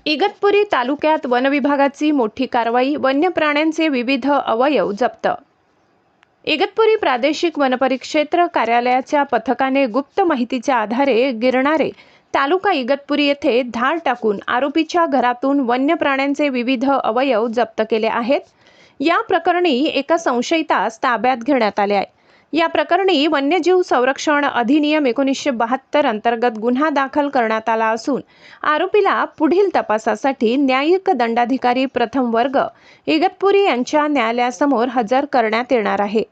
इगतपुरी तालुक्यात वनविभागाची मोठी कारवाई, वन्य प्राण्यांचे विविध अवयव जप्त। इगतपुरी प्रादेशिक वनपरिक्षेत्र कार्यालयाच्या पथकाने गुप्त माहितीच्या आधारे गिरणारे तालुका इगतपुरी येथे धाड टाकून आरोपीच्या घरातून वन्य प्राण्यांचे विविध अवयव जप्त केले आहेत। या प्रकरणी एका संशयितास ताब्यात घेण्यात आले आहे। या प्रकरणी वन्यजीव संरक्षण अधिनियम 1972 अंतर्गत गुन्हा दाखल करण्यात आला असून आरोपीला पुढील तपासासाठी न्यायिक दंडाधिकारी प्रथम वर्ग इगतपुरी यांच्या न्यायालयासमोर हजर करण्यात येणार आहे।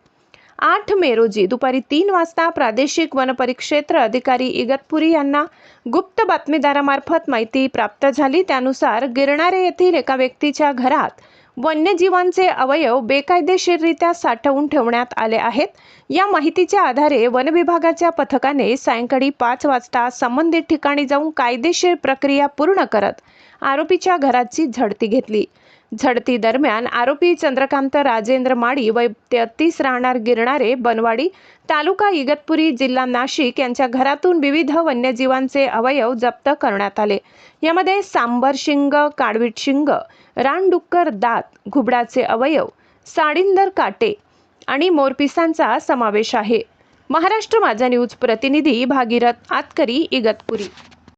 8 मे रोजी दुपारी 3 वाजता प्रादेशिक वनपरिक्षेत्र अधिकारी इगतपुरी यांना गुप्त बातमीदारामार्फत माहिती प्राप्त झाली। त्यानुसार गिरणारे येथील एका व्यक्तीच्या घरात वन्यजीवांचे अवयव बेकायदेशीररित्या साठवून ठेवण्यात आले आहेत। या माहितीच्या आधारे वनविभागाच्या पथकाने सायंकाळी 5 वाजता संबंधित ठिकाणी जाऊन कायदेशीर प्रक्रिया पूर्ण करत आरोपीच्या घराची झडती घेतली। झडती दरम्यान आरोपी चंद्रकांत राजेंद्र माडी वय 33 राहणार गिरणारे बनवाडी तालुका इगतपुरी जिल्हा नाशिक यांच्या घरातून विविध वन्यजीवांचे अवयव जप्त करण्यात आले। यामध्ये सांबर शिंग, काडवीट शिंग, रानडुक्कर दात, घुबडाचे अवयव, साडींदर काटे आणि मोरपिसांचा समावेश आहे। महाराष्ट्र माझा न्यूज प्रतिनिधी भागीरथ आतकरी, इगतपुरी।